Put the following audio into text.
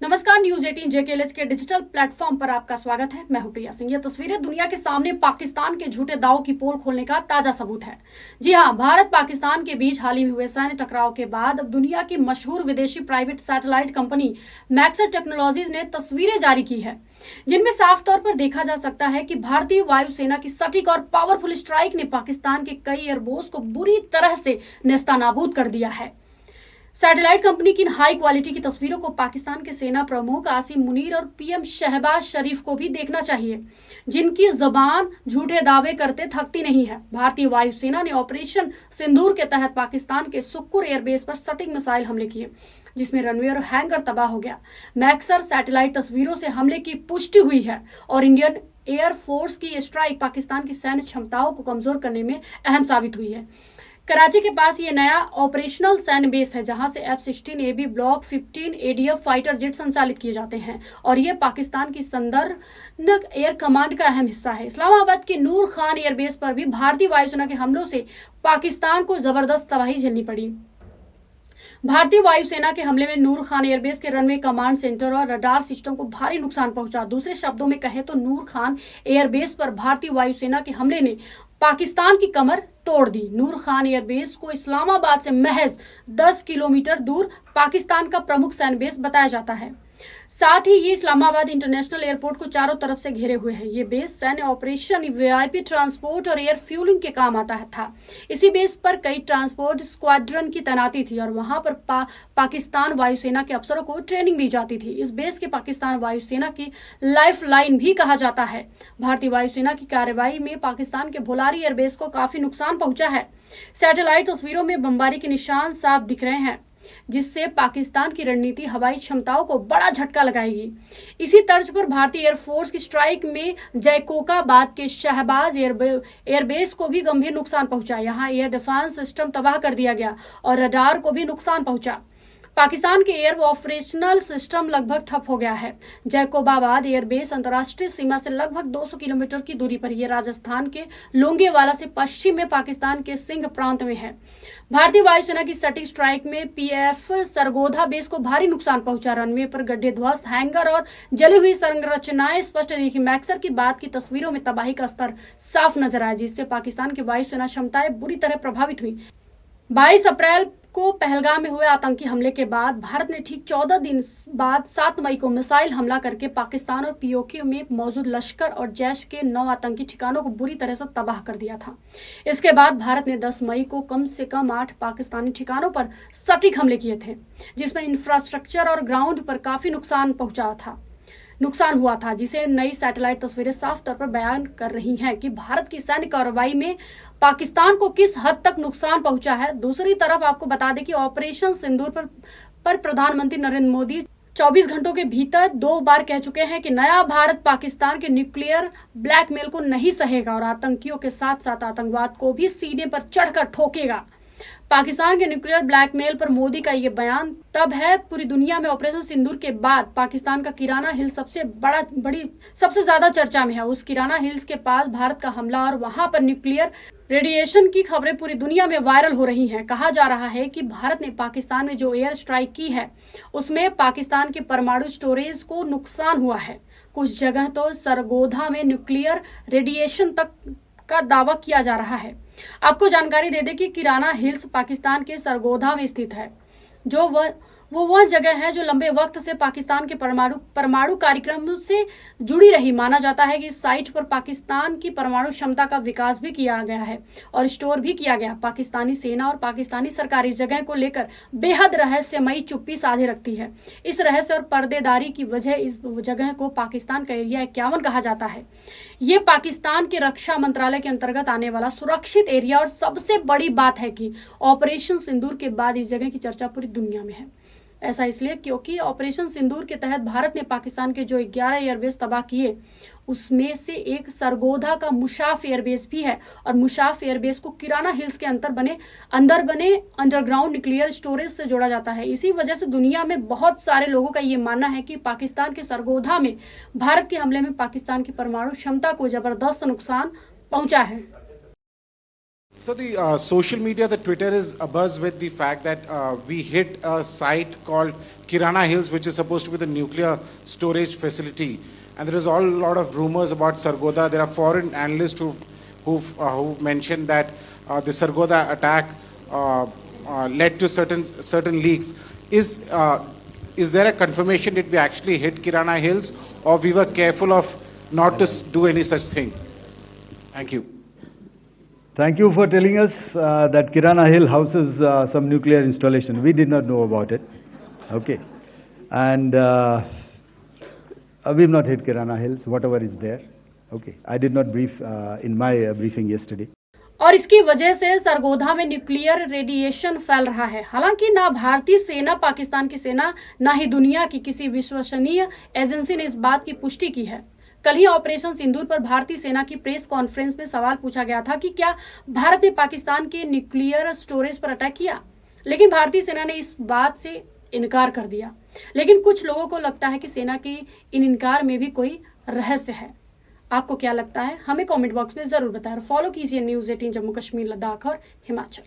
नमस्कार, news 18 JKLH के digital platform पर आपका स्वागत है। मैं हूं प्रिया सिंह। ये तस्वीरें दुनिया के सामने पाकिस्तान के झूठे दावों की पोल खोलने का ताजा सबूत है। जी हां, भारत पाकिस्तान के बीच हाल ही में हुए सैन्य टकराव के बाद अब दुनिया की मशहूर विदेशी private satellite company Maxar technologies ने तस्वीरें जारी की है, जिनमें साफ तौर पर देखा जा सकता है कि भारतीय वायुसेना की सटीक और पावरफुल स्ट्राइक ने पाकिस्तान के कई एयरबेस को बुरी तरह से नेस्तनाबूद कर दिया है। सैटेलाइट कंपनी की इन हाई क्वालिटी की तस्वीरों को पाकिस्तान के सेना प्रमुख आसिम मुनीर और पीएम शहबाज शरीफ को भी देखना चाहिए, जिनकी जुबान झूठे दावे करते थकती नहीं है। भारतीय वायुसेना ने ऑपरेशन सिंदूर के तहत पाकिस्तान के सुक्कुर एयरबेस पर सटीक मिसाइल हमले किए, जिसमें रनवे और हैंगर तबाह हो गया। मैक्सर सैटेलाइट तस्वीरों से हमले की पुष्टि हुई है और इंडियन एयरफोर्स की स्ट्राइक पाकिस्तान की सैन्य क्षमताओं को कमजोर करने में अहम साबित हुई है। कराची के पास ये नया ऑपरेशनल सैन्य बेस है, जहां से F-16AB block 15 ADF fighter jet संचालित किए जाते हैं और ये पाकिस्तान की संदर्भ एयर कमांड का अहम हिस्सा है। इस्लामाबाद के नूर खान एयरबेस पर भी भारतीय वायुसेना के हमलों से पाकिस्तान को जबरदस्त तबाही झेलनी पड़ी। भारतीय वायुसेना के हमले में नूर खान एयरबेस के रनवे कमांड सेंटर और रडार सिस्टम को भारी नुकसान पहुंचा। दूसरे शब्दों में कहें तो नूर खान एयरबेस पर भारतीय वायुसेना के हमले ने पाकिस्तान की कमर तोड़ दी। नूर खान एयरबेस को इस्लामाबाद से महज 10 किलोमीटर दूर पाकिस्तान का प्रमुख सैन्य बेस बताया जाता है। साथ ही ये इस्लामाबाद इंटरनेशनल एयरपोर्ट को चारों तरफ से घेरे हुए है। ये बेस सैन्य ऑपरेशन, वीआईपी ट्रांसपोर्ट और एयर फ्यूलिंग के काम आता था। इसी बेस पर कई ट्रांसपोर्ट स्क्वाड्रन की तैनाती थी और वहां पर पाकिस्तान वायुसेना के अफसरों को ट्रेनिंग दी जाती थी। इस बेस के पाकिस्तान वायुसेना की लाइफ लाइन भी कहा जाता है। भारतीय वायुसेना की कार्रवाई में पाकिस्तान के भोलारी एयरबेस को काफी नुकसान पहुंचा है। सैटेलाइट तस्वीरों में बमबारी के निशान साफ दिख रहे हैं, जिससे पाकिस्तान की रणनीति हवाई क्षमताओं को बड़ा झटका लगाएगी। इसी तर्ज पर भारतीय एयरफोर्स की स्ट्राइक में जयकोकाबाद के शहबाज एयरबेस को भी गंभीर नुकसान पहुंचा। यहां एयर डिफेंस सिस्टम तबाह कर दिया गया और रडार को भी नुकसान पहुंचा। पाकिस्तान के एयर ऑपरेशनल सिस्टम लगभग ठप हो गया है। जैकोबाबाद एयरबेस अंतर्राष्ट्रीय सीमा से लगभग 200 किलोमीटर की दूरी पर यह राजस्थान के लोंगेवाला से पश्चिम में पाकिस्तान के सिंध प्रांत में है। भारतीय वायुसेना की सटीक स्ट्राइक में पीएफ सरगोधा बेस को भारी नुकसान पहुंचा। रनवे पर गड्ढे ध्वस्त, हैंगर और जली हुई संरचनाएं स्पष्ट दिखी। मैक्सर की बाद की तस्वीरों में तबाही का स्तर साफ नजर आया, जिससे पाकिस्तान की वायुसेना क्षमताएं बुरी तरह प्रभावित हुई। 22 अप्रैल को पहलगाम में हुए आतंकी हमले के बाद भारत ने ठीक 14 दिन बाद 7 मई को मिसाइल हमला करके पाकिस्तान और पीओके में मौजूद लश्कर और जैश के 9 आतंकी ठिकानों को बुरी तरह से तबाह कर दिया था। इसके बाद भारत ने 10 मई को कम से कम 8 पाकिस्तानी ठिकानों पर सटीक हमले किए थे, जिसमें इंफ्रास्ट्रक्चर और ग्राउंड पर काफी नुकसान हुआ था, जिसे नई सैटेलाइट तस्वीरें साफ तौर पर बयान कर रही हैं कि भारत की सैन्य कार्रवाई में पाकिस्तान को किस हद तक नुकसान पहुंचा है। दूसरी तरफ आपको बता दें कि ऑपरेशन सिंदूर पर प्रधानमंत्री नरेंद्र मोदी 24 घंटों के भीतर 2 बार कह चुके हैं कि नया भारत पाकिस्तान के न्यूक्लियर ब्लैकमेल को नहीं सहेगा और आतंकियों के साथ साथ आतंकवाद को भी सीने पर चढ़कर ठोकेगा। पाकिस्तान के न्यूक्लियर ब्लैकमेल पर मोदी का ये बयान तब है पूरी दुनिया में ऑपरेशन सिंदूर के बाद पाकिस्तान का किराना हिल सबसे ज्यादा चर्चा में है। उस किराना हिल्स के पास भारत का हमला और वहां पर न्यूक्लियर रेडिएशन की खबरें पूरी दुनिया में वायरल हो रही हैं। कहा जा रहा है कि भारत ने पाकिस्तान में जो एयर स्ट्राइक की है, उसमें पाकिस्तान के परमाणु स्टोरेज को नुकसान हुआ है। कुछ जगह तो सरगोधा में न्यूक्लियर रेडिएशन तक का दावा किया जा रहा है। आपको जानकारी दे दें कि किराना हिल्स पाकिस्तान के सरगोधा में स्थित है, जो वह जगह है जो लंबे वक्त से पाकिस्तान के परमाणु कार्यक्रम से जुड़ी रही। माना जाता है कि इस साइट पर पाकिस्तान की परमाणु क्षमता का विकास भी किया गया है और स्टोर भी किया गया। पाकिस्तानी सेना और पाकिस्तानी सरकार इस जगह को लेकर बेहद रहस्यमयी चुप्पी साधे रखती है। इस रहस्य और पर्देदारी की वजह इस जगह को पाकिस्तान का एरिया 51 कहा जाता है। ये पाकिस्तान के रक्षा मंत्रालय के अंतर्गत आने वाला सुरक्षित एरिया और सबसे बड़ी बात है कि ऑपरेशन सिंदूर के बाद इस जगह की चर्चा पूरी दुनिया में है। ऐसा इसलिए क्योंकि ऑपरेशन सिंदूर के तहत भारत ने पाकिस्तान के जो 11 एयरबेस तबाह किए, उसमें से एक सरगोधा का मुशाफ एयरबेस भी है और मुशाफ एयरबेस को किराना हिल्स के अंदर बने अंडरग्राउंड न्यूक्लियर स्टोरेज से जोड़ा जाता है। इसी वजह से दुनिया में बहुत सारे लोगों का ये मानना है कि पाकिस्तान के सरगोधा में भारत के हमले में पाकिस्तान की परमाणु क्षमता को जबरदस्त नुकसान पहुंचा है। So the social media, the Twitter is abuzz with the fact that we hit a site called Kirana Hills, which is supposed to be the nuclear storage facility. And there is a lot of rumors about Sargodha. There are foreign analysts who've mentioned that the Sargodha attack led to certain leaks. Is there a confirmation that we actually hit Kirana Hills, or we were careful of not to do any such thing? Thank you. Thank you for telling us that Kirana Hill houses some nuclear installation. We did not know about it. Okay. And we've not hit Kirana Hills, whatever is there. Okay. I did not brief in my briefing yesterday. और इसकी वजह से सरगोधा में nuclear radiation फैल रहा है। हालांकि ना भारतीय सेना, पाकिस्तान की सेना, ना ही दुनिया की किसी विश्वसनीय एजेंसी ने इस बात की पुष्टि की है। कल ही ऑपरेशन सिंदूर पर भारतीय सेना की प्रेस कॉन्फ्रेंस में सवाल पूछा गया था कि क्या भारत ने पाकिस्तान के न्यूक्लियर स्टोरेज पर अटैक किया, लेकिन भारतीय सेना ने इस बात से इनकार कर दिया। लेकिन कुछ लोगों को लगता है कि सेना की इन इनकार में भी कोई रहस्य है। आपको क्या लगता है, हमें कमेंट बॉक्स में जरूर बताएं। फॉलो कीजिए न्यूज़ 18 जम्मू कश्मीर, लद्दाख और हिमाचल।